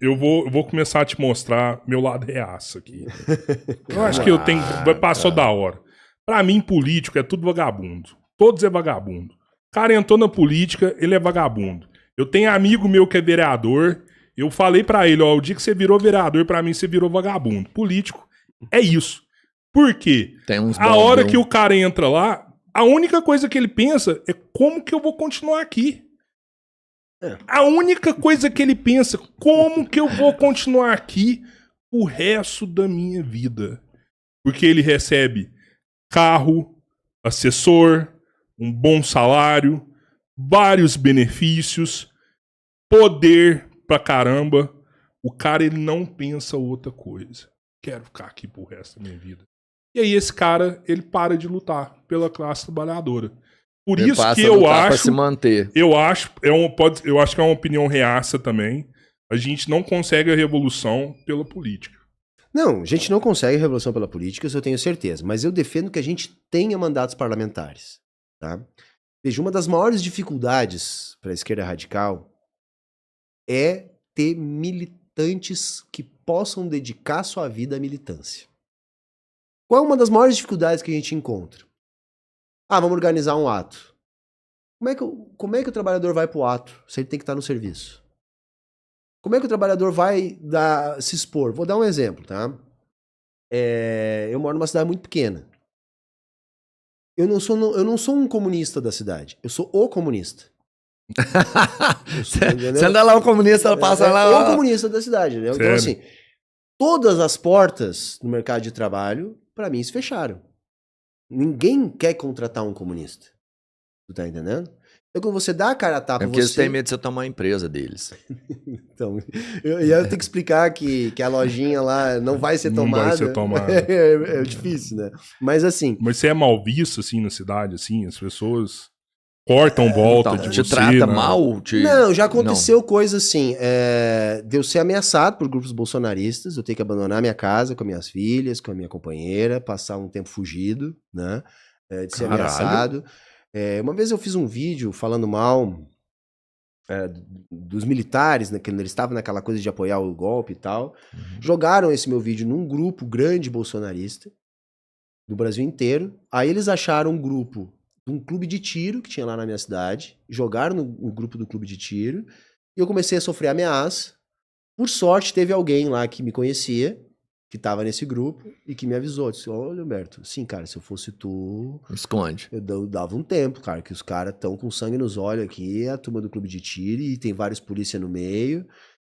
eu vou começar a te mostrar meu lado reaça aqui. Eu acho que passou da hora. Pra mim, político é tudo vagabundo. Todos é vagabundo. O cara entrou na política, ele é vagabundo. Eu tenho amigo meu que é vereador. Eu falei pra ele, ó, o dia que você virou vereador, pra mim você virou vagabundo. Político é isso. Por quê? A hora que o cara entra lá, a única coisa que ele pensa é como que eu vou continuar aqui. A única coisa que ele pensa, como que eu vou continuar aqui o resto da minha vida. Porque ele recebe carro, assessor, um bom salário, vários benefícios, poder pra caramba. O cara, ele não pensa outra coisa. Quero ficar aqui pro resto da minha vida. E aí esse cara, ele para de lutar pela classe trabalhadora. Por Ele isso que eu acho, se manter. eu acho que é uma opinião reaça também. A gente não consegue a revolução pela política. Não, a gente não consegue a revolução pela política, isso eu tenho certeza. Mas eu defendo que a gente tenha mandatos parlamentares. Tá? Veja, uma das maiores dificuldades para a esquerda radical é ter militantes que possam dedicar sua vida à militância. Qual é uma das maiores dificuldades que a gente encontra? Vamos organizar um ato. Como é que o trabalhador vai para o ato se ele tem que estar no serviço? Como é que o trabalhador vai se expor? Vou dar um exemplo, tá? Eu moro numa cidade muito pequena. Eu não sou um comunista da cidade. Eu sou o comunista. Você anda lá, o comunista, ela passa lá. O comunista da cidade, né? Então, assim, todas as portas no mercado de trabalho, para mim, se fecharam. Ninguém quer contratar um comunista. Tu tá entendendo? Então, quando você dá a cara a tapa... porque eles têm medo de você tomar a empresa deles. Então, eu tenho que explicar que a lojinha lá não vai ser tomada. Não vai ser tomada. É difícil, né? Mas assim... Mas você é mal visto, assim, na cidade, assim? As pessoas cortam volta de você, te trata né? mal? Não, já aconteceu coisa assim, de eu ser ameaçado por grupos bolsonaristas, eu ter que abandonar minha casa com minhas filhas, com a minha companheira, passar um tempo fugido, né? De ser ameaçado. Uma vez eu fiz um vídeo falando mal dos militares, né, que eles estavam naquela coisa de apoiar o golpe e tal. Jogaram esse meu vídeo num grupo grande bolsonarista do Brasil inteiro. Aí eles acharam um grupo de um clube de tiro que tinha lá na minha cidade, jogaram no grupo do clube de tiro e eu comecei a sofrer ameaça. Por sorte, teve alguém lá que me conhecia, que tava nesse grupo e que me avisou. Disse, olha, Humberto, sim, cara, se eu fosse tu... Esconde. Eu dava um tempo, cara, que os caras estão com sangue nos olhos aqui, a turma do clube de tiro, e tem vários polícia no meio.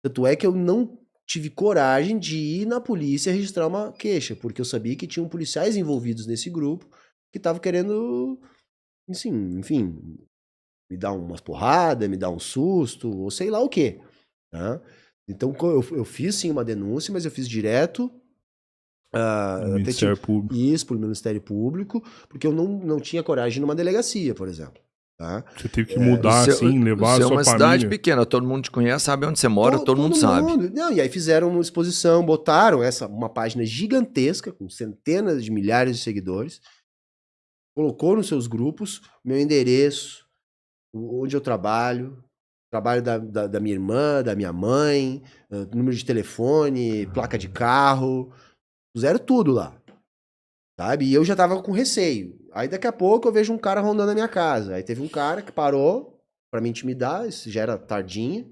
Tanto é que eu não tive coragem de ir na polícia registrar uma queixa, porque eu sabia que tinham policiais envolvidos nesse grupo que estavam querendo, assim, enfim, me dar umas porradas, me dar um susto, ou sei lá o quê. Tá? Então eu fiz sim uma denúncia, mas eu fiz direto Ministério Público. Isso, pro Ministério Público, porque eu não tinha coragem de ir numa delegacia, por exemplo. Tá? Você teve que mudar, assim, levar a sua família. É uma cidade pequena, todo mundo te conhece, sabe onde você mora, todo mundo sabe. Não, e aí fizeram uma exposição, botaram uma página gigantesca, com centenas de milhares de seguidores, colocou nos seus grupos meu endereço, onde eu trabalho da minha irmã, da minha mãe, número de telefone, placa de carro, puseram tudo lá, sabe? E eu já tava com receio. Aí daqui a pouco eu vejo um cara rondando na minha casa. Aí teve um cara que parou pra me intimidar, isso já era tardinha,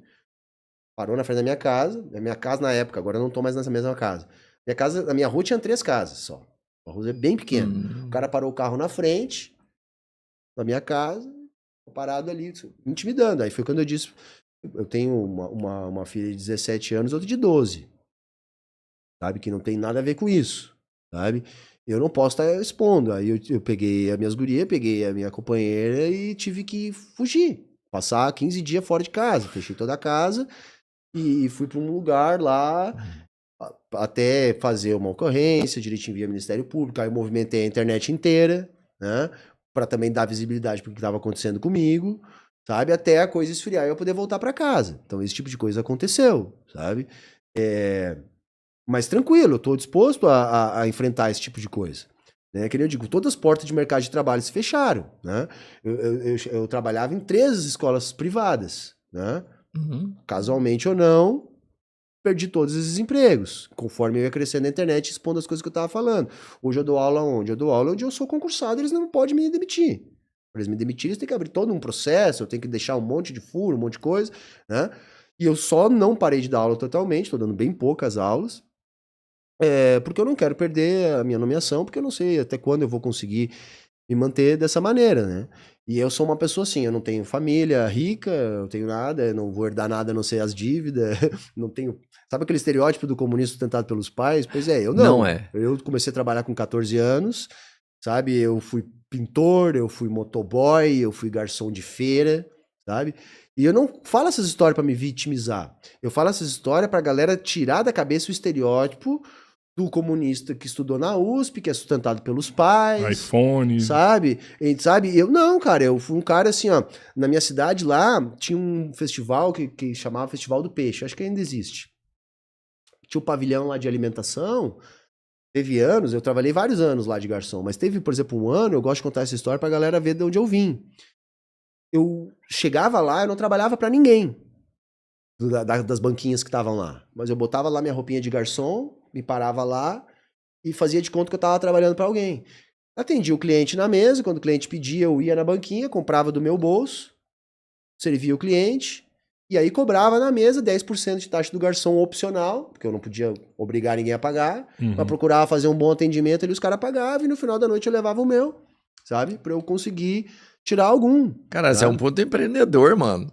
parou na frente da minha casa. A minha casa na época, agora eu não tô mais nessa mesma casa. A minha rua tinha 3 casas só. Uma rua bem pequena. O cara parou o carro na frente da minha casa, parado ali, me intimidando. Aí foi quando eu disse, eu tenho uma filha de 17 anos, outra de 12. Sabe? Que não tem nada a ver com isso, sabe? Eu não posso estar expondo. Aí eu peguei as minhas gurias, peguei a minha companheira e tive que fugir. Passar 15 dias fora de casa. Fechei toda a casa e fui para um lugar lá até fazer uma ocorrência, direitinho via Ministério Público. Aí eu movimentei a internet inteira, né? Para também dar visibilidade para o que estava acontecendo comigo, sabe? Até a coisa esfriar e eu poder voltar para casa. Então esse tipo de coisa aconteceu, sabe? Mas tranquilo, eu estou disposto a enfrentar esse tipo de coisa. Né? Que eu digo, todas as portas de mercado de trabalho se fecharam. Né? Eu trabalhava em 3 escolas privadas. Né? Casualmente ou não, perdi todos esses empregos, conforme eu ia crescendo na internet e expondo as coisas que eu tava falando. Hoje eu dou aula onde? Eu dou aula onde eu sou concursado, eles não podem me demitir. Para eles me demitirem, eles têm que abrir todo um processo, eu tenho que deixar um monte de furo, um monte de coisa, né? E eu só não parei de dar aula totalmente, tô dando bem poucas aulas, porque eu não quero perder a minha nomeação, porque eu não sei até quando eu vou conseguir me manter dessa maneira, né? E eu sou uma pessoa assim, eu não tenho família rica, eu não tenho nada, eu não vou herdar nada a não ser as dívidas, não tenho... Sabe aquele estereótipo do comunista sustentado pelos pais? Pois é, eu não. Não é. Eu comecei a trabalhar com 14 anos, sabe? Eu fui pintor, eu fui motoboy, eu fui garçom de feira, sabe? E eu não falo essas histórias pra me vitimizar. Eu falo essas histórias pra galera tirar da cabeça o estereótipo do comunista que estudou na USP, que é sustentado pelos pais. iPhone. Sabe? Eu não, cara, eu fui um cara assim, ó. Na minha cidade lá, tinha um festival que chamava Festival do Peixe. Acho que ainda existe. Tinha um pavilhão lá de alimentação. Teve anos, eu trabalhei vários anos lá de garçom, mas teve, por exemplo, um ano, eu gosto de contar essa história pra galera ver de onde eu vim. Eu chegava lá, eu não trabalhava pra ninguém das banquinhas que estavam lá. Mas eu botava lá minha roupinha de garçom, me parava lá e fazia de conta que eu tava trabalhando pra alguém. Atendia o cliente na mesa, quando o cliente pedia, eu ia na banquinha, comprava do meu bolso, servia o cliente, e aí cobrava na mesa 10% de taxa do garçom opcional, porque eu não podia obrigar ninguém a pagar, mas procurava fazer um bom atendimento, ali os caras pagavam, e no final da noite eu levava o meu, sabe? Pra eu conseguir tirar algum. Cara, você é um puto empreendedor, mano.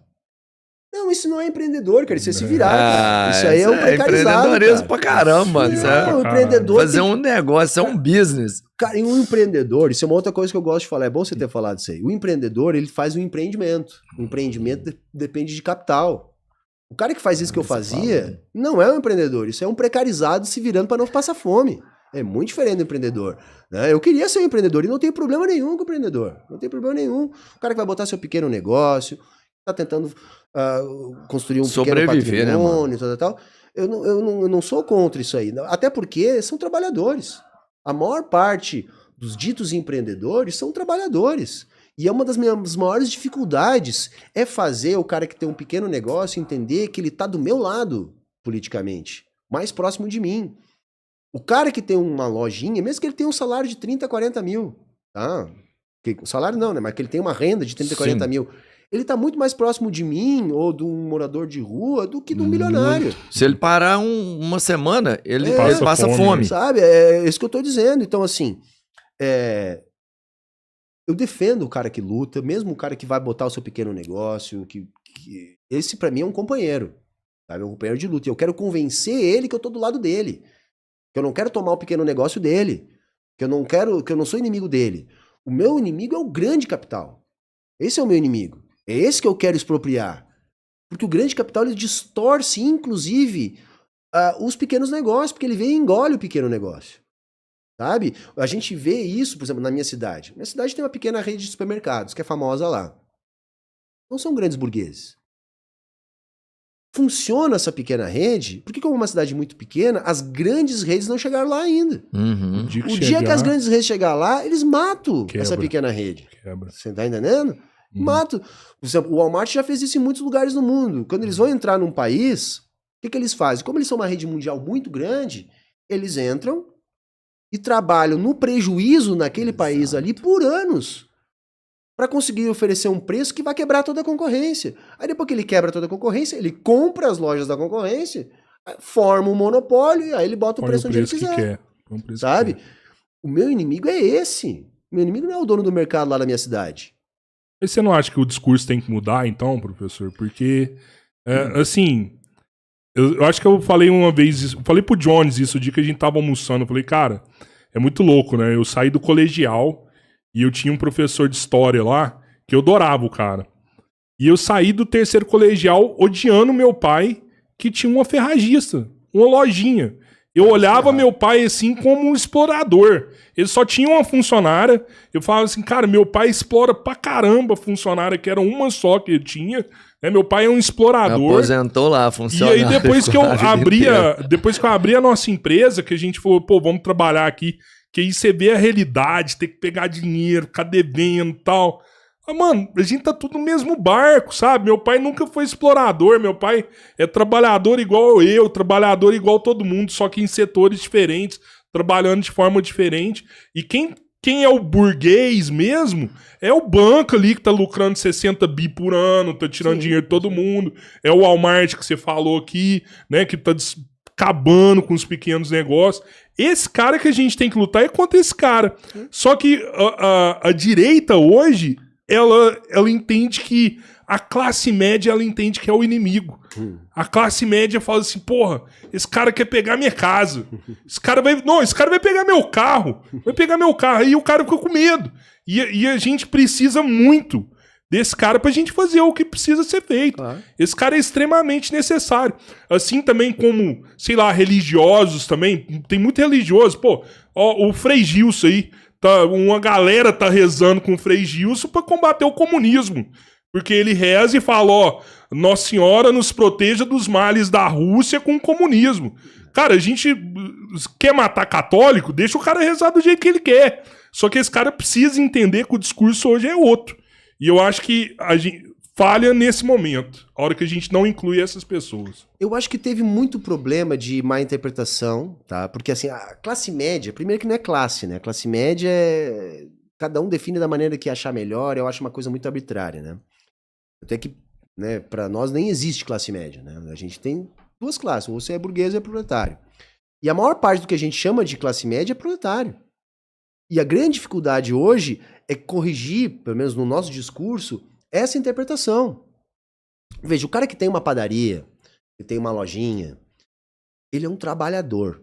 Não, isso não é empreendedor, cara. Isso é se virar, cara. Isso aí é um precarizado, empreendedorismo cara. pra caramba, mano. Não, o empreendedor fazer um negócio, é um business. Cara, e um empreendedor, isso é uma outra coisa que eu gosto de falar. É bom você ter falado isso aí. O empreendedor, ele faz um empreendimento. O empreendimento depende de capital. O cara que faz isso que eu fazia não é um empreendedor. Isso é um precarizado se virando para não passar fome. É muito diferente do empreendedor, né? Eu queria ser um empreendedor e não tenho problema nenhum com o empreendedor. Não tem problema nenhum. O cara que vai botar seu pequeno negócio, tá tentando construir um pequeno patrimônio, né, tal. Eu não sou contra isso aí. Até porque são trabalhadores. A maior parte dos ditos empreendedores são trabalhadores. E é uma das minhas maiores dificuldades é fazer o cara que tem um pequeno negócio entender que ele tá do meu lado politicamente, mais próximo de mim. O cara que tem uma lojinha, mesmo que ele tenha um salário de 30, 40 mil, tá? Salário não, né? Mas que ele tem uma renda de 30, 40 mil. Ele tá muito mais próximo de mim ou de um morador de rua do que de um milionário. Se ele parar uma semana, ele passa fome. Sabe? É isso que eu tô dizendo. Então, assim, eu defendo o cara que luta, mesmo o cara que vai botar o seu pequeno negócio, esse pra mim é um companheiro, sabe? É um companheiro de luta. E eu quero convencer ele que eu tô do lado dele. Que eu não quero tomar o pequeno negócio dele. Que eu não sou inimigo dele. O meu inimigo é o grande capital. Esse é o meu inimigo. É esse que eu quero expropriar. Porque o grande capital, ele distorce, inclusive, os pequenos negócios, porque ele vem e engole o pequeno negócio. Sabe? A gente vê isso, por exemplo, na minha cidade. Minha cidade tem uma pequena rede de supermercados, que é famosa lá. Não são grandes burgueses. Funciona essa pequena rede, porque como é uma cidade muito pequena, as grandes redes não chegaram lá ainda. Uhum. O dia que as grandes redes chegarem lá, eles matam essa pequena rede. Quebra. Você tá entendendo? Matam. Por exemplo, o Walmart já fez isso em muitos lugares no mundo. Quando eles vão entrar num país, o que eles fazem? Como eles são uma rede mundial muito grande, eles entram e trabalham no prejuízo naquele país ali por anos para conseguir oferecer um preço que vai quebrar toda a concorrência. Aí depois que ele quebra toda a concorrência, ele compra as lojas da concorrência, forma um monopólio e aí ele bota o preço onde ele quiser. Sabe? O meu inimigo é esse. O meu inimigo não é o dono do mercado lá da minha cidade. Mas você não acha que o discurso tem que mudar, então, professor? Porque, assim, eu acho que eu falei uma vez isso, falei pro Jones isso, o dia que a gente tava almoçando, eu falei, cara, é muito louco, né? Eu saí do colegial e eu tinha um professor de história lá, que eu adorava o cara. E eu saí do terceiro colegial odiando meu pai, que tinha uma ferragista, uma lojinha. Eu olhava meu pai assim como um explorador. Ele só tinha uma funcionária. Eu falava assim, cara, meu pai explora pra caramba a funcionária, que era uma só que ele tinha. Né? Meu pai é um explorador. Aposentou lá a funcionária. E aí depois que eu abri a nossa empresa, que a gente falou, pô, vamos trabalhar aqui, que aí você vê a realidade, tem que pegar dinheiro, ficar devendo e tal. Mano, a gente tá tudo no mesmo barco, sabe? Meu pai nunca foi explorador, meu pai é trabalhador igual eu, trabalhador igual todo mundo, só que em setores diferentes, trabalhando de forma diferente. E quem é o burguês mesmo é o banco ali que tá lucrando 60 bi por ano, tá tirando dinheiro de todo mundo. É o Walmart que você falou aqui, né? Que tá acabando com os pequenos negócios. Esse cara que a gente tem que lutar é contra esse cara. Só que a direita hoje, ela entende que a classe média, ela entende que é o inimigo. A classe média fala assim, porra, esse cara quer pegar minha casa. Esse cara vai pegar meu carro. Vai pegar meu carro. Aí o cara fica com medo. E a gente precisa muito desse cara pra gente fazer o que precisa ser feito. Claro. Esse cara é extremamente necessário. Assim também como, sei lá, religiosos também. Tem muito religioso. Pô, ó, o Frei Gilson aí. Uma galera tá rezando com o Frei Gilson pra combater o comunismo. Porque ele reza e fala, ó, Nossa Senhora nos proteja dos males da Rússia com o comunismo. Cara, a gente quer matar católico, deixa o cara rezar do jeito que ele quer. Só que esse cara precisa entender que o discurso hoje é outro. E eu acho que a gente falha nesse momento, a hora que a gente não inclui essas pessoas. Eu acho que teve muito problema de má interpretação, tá? Porque assim, a classe média, primeiro que não é classe, né? Classe média é... Cada um define da maneira que achar melhor, eu acho uma coisa muito arbitrária, né? Até que, né, pra nós nem existe classe média, né? A gente tem duas classes, ou você é burguês ou é proletário. E a maior parte do que a gente chama de classe média é proletário. E a grande dificuldade hoje é corrigir, pelo menos no nosso discurso, essa interpretação. Veja, o cara que tem uma padaria, que tem uma lojinha, ele é um trabalhador.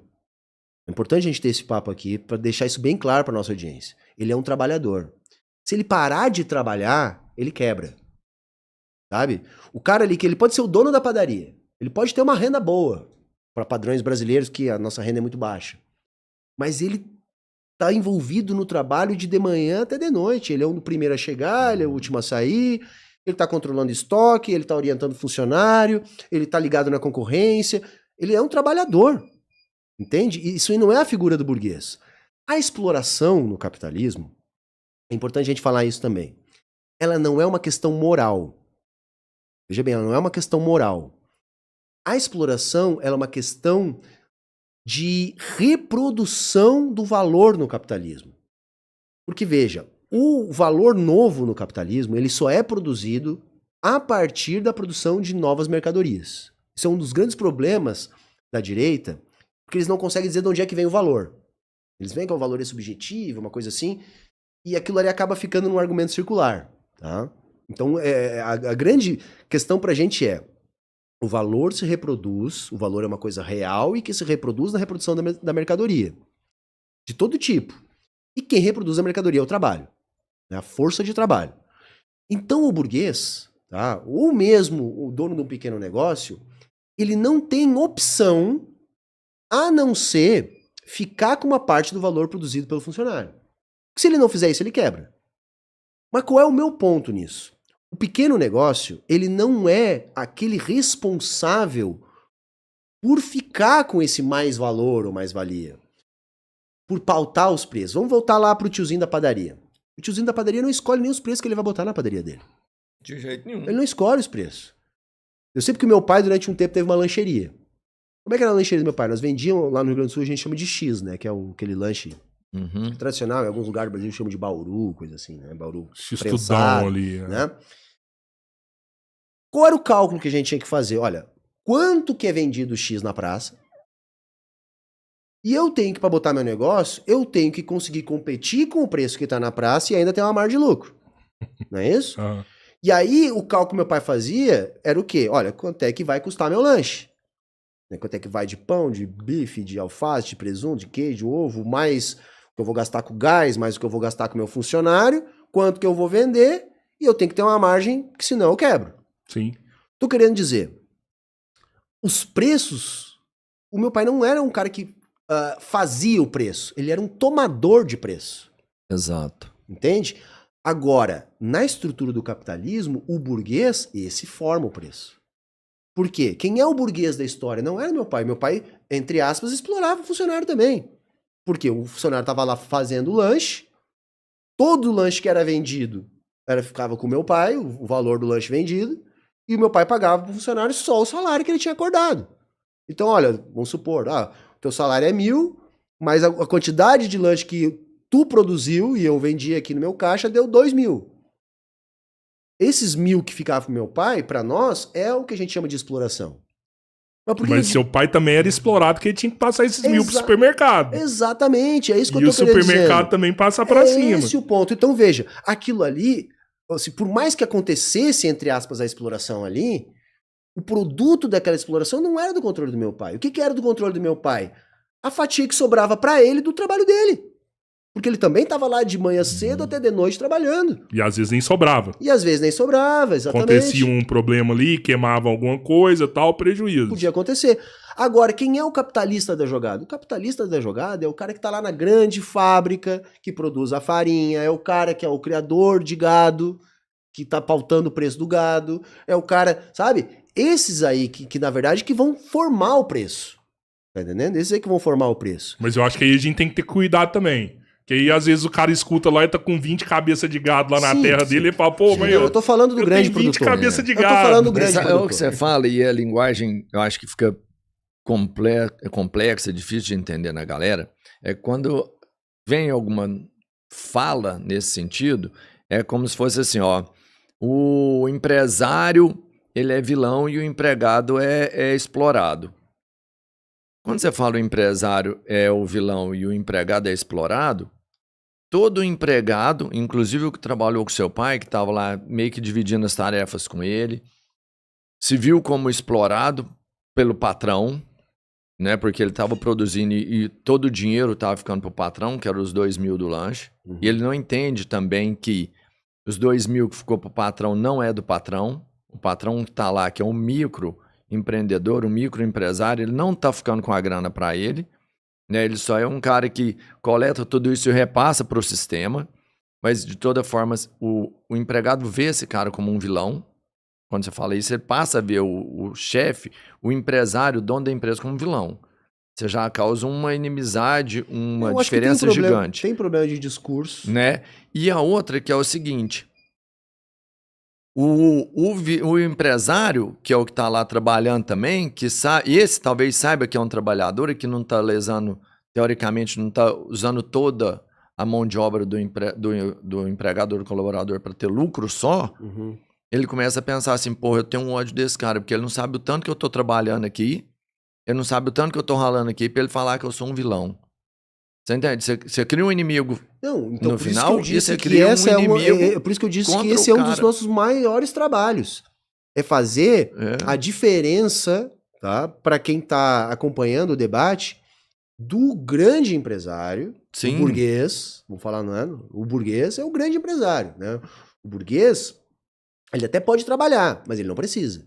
É importante a gente ter esse papo aqui para deixar isso bem claro para nossa audiência. Ele é um trabalhador. Se ele parar de trabalhar, ele quebra. Sabe? O cara ali, que ele pode ser o dono da padaria, ele pode ter uma renda boa, para padrões brasileiros que a nossa renda é muito baixa. Mas ele tá envolvido no trabalho de manhã até de noite. Ele é o primeiro a chegar, ele é o último a sair, ele tá controlando estoque, ele tá orientando funcionário, ele tá ligado na concorrência. Ele é um trabalhador, entende? E isso aí não é a figura do burguês. A exploração no capitalismo, é importante a gente falar isso também, ela não é uma questão moral. Veja bem, ela não é uma questão moral. A exploração, ela é uma questão de reprodução do valor no capitalismo. Porque, veja, o valor novo no capitalismo, ele só é produzido a partir da produção de novas mercadorias. Isso é um dos grandes problemas da direita, porque eles não conseguem dizer de onde é que vem o valor. Eles veem que o valor é subjetivo, uma coisa assim, e aquilo ali acaba ficando num argumento circular. Tá? Então, a grande questão pra gente é: o valor se reproduz, o valor é uma coisa real e que se reproduz na reprodução da mercadoria. De todo tipo. E quem reproduz a mercadoria é o trabalho. É a força de trabalho. Então o burguês, tá? Ou mesmo o dono de um pequeno negócio, ele não tem opção a não ser ficar com uma parte do valor produzido pelo funcionário. Porque se ele não fizer isso, ele quebra. Mas qual é o meu ponto nisso? O pequeno negócio, ele não é aquele responsável por ficar com esse mais valor ou mais-valia, por pautar os preços. Vamos voltar lá pro tiozinho da padaria. O tiozinho da padaria não escolhe nem os preços que ele vai botar na padaria dele. De jeito nenhum. Ele não escolhe os preços. Eu sei porque meu pai, durante um tempo, teve uma lancheria. Como é que era a lancheria do meu pai? Nós vendíamos lá no Rio Grande do Sul, a gente chama de X, né? Que é aquele lanche tradicional. Em alguns lugares do Brasil chama de bauru, coisa assim, né? Bauru X-tudão ali. né? Qual era o cálculo que a gente tinha que fazer? Olha, quanto que é vendido X na praça? E eu tenho que, para botar meu negócio, eu tenho que conseguir competir com o preço que tá na praça e ainda ter uma margem de lucro. Não é isso? Uhum. E aí, o cálculo que meu pai fazia era o quê? Olha, quanto é que vai custar meu lanche? Quanto é que vai de pão, de bife, de alface, de presunto, de queijo, de ovo, mais o que eu vou gastar com gás, mais o que eu vou gastar com meu funcionário, quanto que eu vou vender, e eu tenho que ter uma margem, que senão eu quebro. Sim. Tô querendo dizer, os preços, o meu pai não era um cara que fazia o preço, ele era um tomador de preço. Exato. Entende? Agora, na estrutura do capitalismo, o burguês, esse forma o preço. Por quê? Quem é o burguês da história? Não era meu pai. Meu pai, entre aspas, explorava o funcionário também. Por quê? O funcionário estava lá fazendo o lanche, todo o lanche que era vendido ficava com o meu pai, o valor do lanche vendido, e o meu pai pagava pro funcionário só o salário que ele tinha acordado. Então, olha, vamos supor, o teu salário é 1.000, mas a quantidade de lanche que tu produziu e eu vendi aqui no meu caixa deu 2.000. Esses 1.000 que ficavam pro meu pai, para nós, é o que a gente chama de exploração. Mas seu pai também era explorado, porque ele tinha que passar esses 1.000 pro supermercado. Exatamente, é isso que eu tô tô querendo dizer. E o supermercado também passa pra cima. Esse é o ponto. Então, veja, aquilo ali, assim, por mais que acontecesse, entre aspas, a exploração ali, o produto daquela exploração não era do controle do meu pai. O que era do controle do meu pai? A fatia que sobrava pra ele do trabalho dele. Porque ele também estava lá de manhã cedo até de noite trabalhando. E às vezes nem sobrava. Exatamente. Acontecia um problema ali, queimava alguma coisa, tal, prejuízo. Podia acontecer. Agora, quem é o capitalista da jogada? O capitalista da jogada é o cara que está lá na grande fábrica, que produz a farinha, é o cara que é o criador de gado, que está pautando o preço do gado, é o cara, sabe? Esses aí que na verdade, que vão formar o preço. Tá entendendo? Esses aí que vão formar o preço. Mas eu acho que aí a gente tem que ter cuidado também. Que aí, às vezes, o cara escuta lá e tá com 20 cabeças de gado lá na terra dele e fala, pô, mas eu tô falando do grande produtor. 20 cabeças de gado. Eu tô falando do grande produtor. É o que você fala, e a linguagem, eu acho que fica complexa, difícil de entender na galera, é quando vem alguma fala nesse sentido, é como se fosse assim, o empresário, ele é vilão e o empregado é explorado. Quando você fala o empresário é o vilão e o empregado é explorado, todo empregado, inclusive o que trabalhou com seu pai, que estava lá meio que dividindo as tarefas com ele, se viu como explorado pelo patrão, né? Porque ele estava produzindo e todo o dinheiro estava ficando para o patrão, que eram os 2.000 do lanche. Uhum. E ele não entende também que os 2.000 que ficou para o patrão não é do patrão. O patrão que está lá, que é um microempreendedor, um microempresário, ele não está ficando com a grana para ele. Né? Ele só é um cara que coleta tudo isso e repassa para o sistema. Mas, de toda forma, o empregado vê esse cara como um vilão. Quando você fala isso, ele passa a ver o chefe, o empresário, o dono da empresa como um vilão. Você já causa uma inimizade, uma diferença gigante. Tem problema de discurso. Né? E a outra que é o seguinte, o empresário, que é o que está lá trabalhando também, e esse talvez saiba que é um trabalhador e que não está lesando, teoricamente, não está usando toda a mão de obra do empregador, do colaborador para ter lucro só, ele começa a pensar assim, porra, eu tenho um ódio desse cara, porque ele não sabe o tanto que eu tô trabalhando aqui, ele não sabe o tanto que eu tô ralando aqui pra ele falar que eu sou um vilão. Você entende? Você cria um inimigo no final e você cria um inimigo. Por isso que eu disse que esse é um dos nossos maiores trabalhos. É fazer a diferença, tá, para quem tá acompanhando o debate, do grande empresário, o burguês, vamos falar, não é? O burguês é o grande empresário, né? O burguês, ele até pode trabalhar, mas ele não precisa.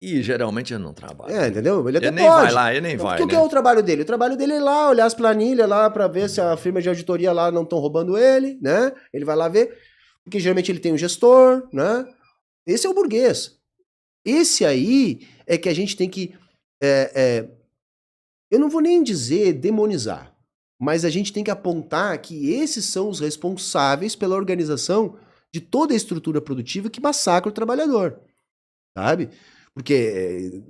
E geralmente ele não trabalha. Entendeu? Ele até nem pode. Vai lá, ele nem vai, O que é o trabalho dele? O trabalho dele é lá, olhar as planilhas lá pra ver se a firma de auditoria lá não estão roubando ele, né? Ele vai lá ver, porque geralmente ele tem um gestor, né? Esse é o burguês. Esse aí é que a gente tem que... eu não vou nem dizer demonizar, mas a gente tem que apontar que esses são os responsáveis pela organização de toda a estrutura produtiva que massacra o trabalhador, sabe? Porque,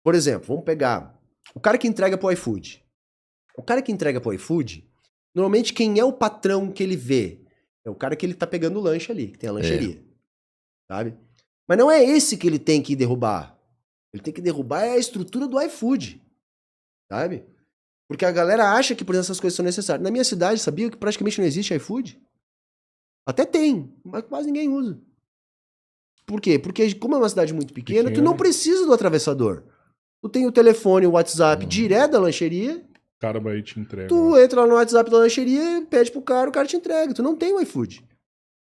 por exemplo, vamos pegar o cara que entrega pro iFood. O cara que entrega pro iFood, normalmente quem é o patrão que ele vê? É o cara que ele tá pegando o lanche ali, que tem a lancheria, sabe? Mas não é esse que ele tem que derrubar. Ele tem que derrubar a estrutura do iFood, sabe? Porque a galera acha que, por exemplo, essas coisas são necessárias. Na minha cidade, sabia que praticamente não existe iFood? Até tem, mas quase ninguém usa. Por quê? Porque como é uma cidade muito pequena, tu não precisa do atravessador. Tu tem o telefone, o WhatsApp direto da lancheria. O cara vai e te entrega. Tu entra lá no WhatsApp da lancheria, pede pro cara, o cara te entrega. Tu não tem o iFood.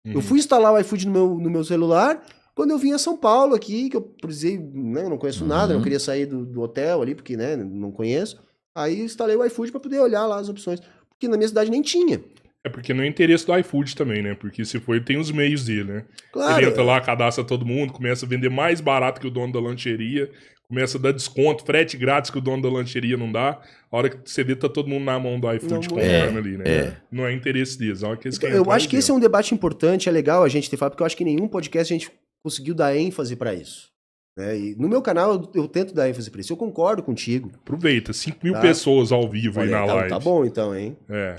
Eu fui instalar o iFood no meu celular quando eu vim a São Paulo aqui, que eu precisei, né, eu não conheço nada, não queria sair do hotel ali, porque, né, não conheço. Aí instalei o iFood pra poder olhar lá as opções. Porque na minha cidade nem tinha. É porque não é interesse do iFood também, né? Porque se for, ele tem os meios dele, né? Claro. Ele entra lá, cadastra todo mundo, começa a vender mais barato que o dono da lancheria, Começa a dar desconto, frete grátis que o dono da lancheria não dá. A hora que você vê, tá todo mundo na mão do iFood comprando ali, né? Não é interesse deles. A hora que eles querem Eu acho que esse é um debate importante, é legal a gente ter falado, porque eu acho que nenhum podcast a gente conseguiu dar ênfase pra isso. Né? E no meu canal eu tento dar ênfase pra isso. Eu concordo contigo. Aproveita, 5 mil Tá. pessoas ao vivo aí Olha, na live. tá bom então, hein? É.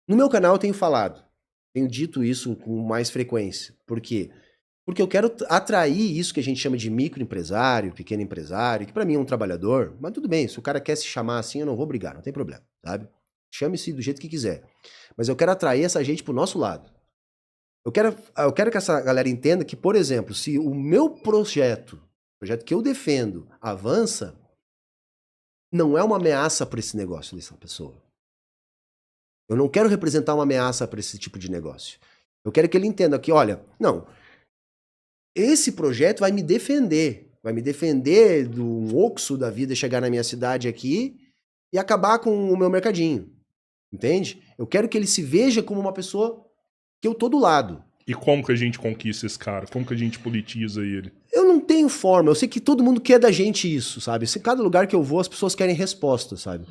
No meu canal eu tenho falado, tenho dito isso com mais frequência. Por quê? Porque eu quero atrair isso que a gente chama de microempresário, pequeno empresário, que pra mim é um trabalhador, mas tudo bem, se o cara quer se chamar assim, eu não vou brigar, não tem problema, sabe? Chame-se do jeito que quiser. Mas eu quero atrair essa gente pro nosso lado. Eu quero que essa galera entenda que, por exemplo, se o meu projeto que eu defendo, avança, não é uma ameaça para esse negócio dessa pessoa. Eu não quero representar uma ameaça para esse tipo de negócio. Eu quero que ele entenda que, olha, não, esse projeto vai me defender do Oxxo da vida chegar na minha cidade aqui e acabar com o meu mercadinho, entende? Eu quero que ele se veja como uma pessoa que eu tô do lado. E como que a gente conquista esse cara? Como que a gente politiza ele? Eu não tenho forma, eu sei que todo mundo quer da gente isso, sabe? Se cada lugar que eu vou as pessoas querem resposta, sabe?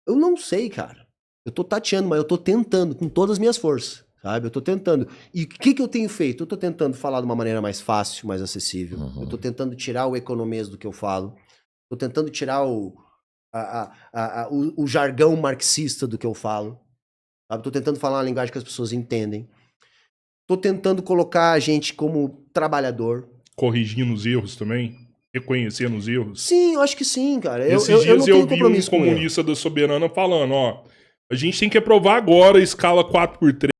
Eu não sei, cara. Eu tô tateando, mas eu tô tentando com todas as minhas forças, sabe? Eu tô tentando. E o que eu tenho feito? Eu tô tentando falar de uma maneira mais fácil, mais acessível. Eu tô tentando tirar o economês do que eu falo. Tô tentando tirar o jargão marxista do que eu falo. Sabe? Tô tentando falar uma linguagem que as pessoas entendem. Tô tentando colocar a gente como trabalhador. Corrigindo os erros também? Reconhecendo os erros? Sim, eu acho que sim, cara. Esses eu dias não tenho eu vi um compromisso com ele. comunista da Soberana falando, ó, a gente tem que aprovar agora a escala 4x3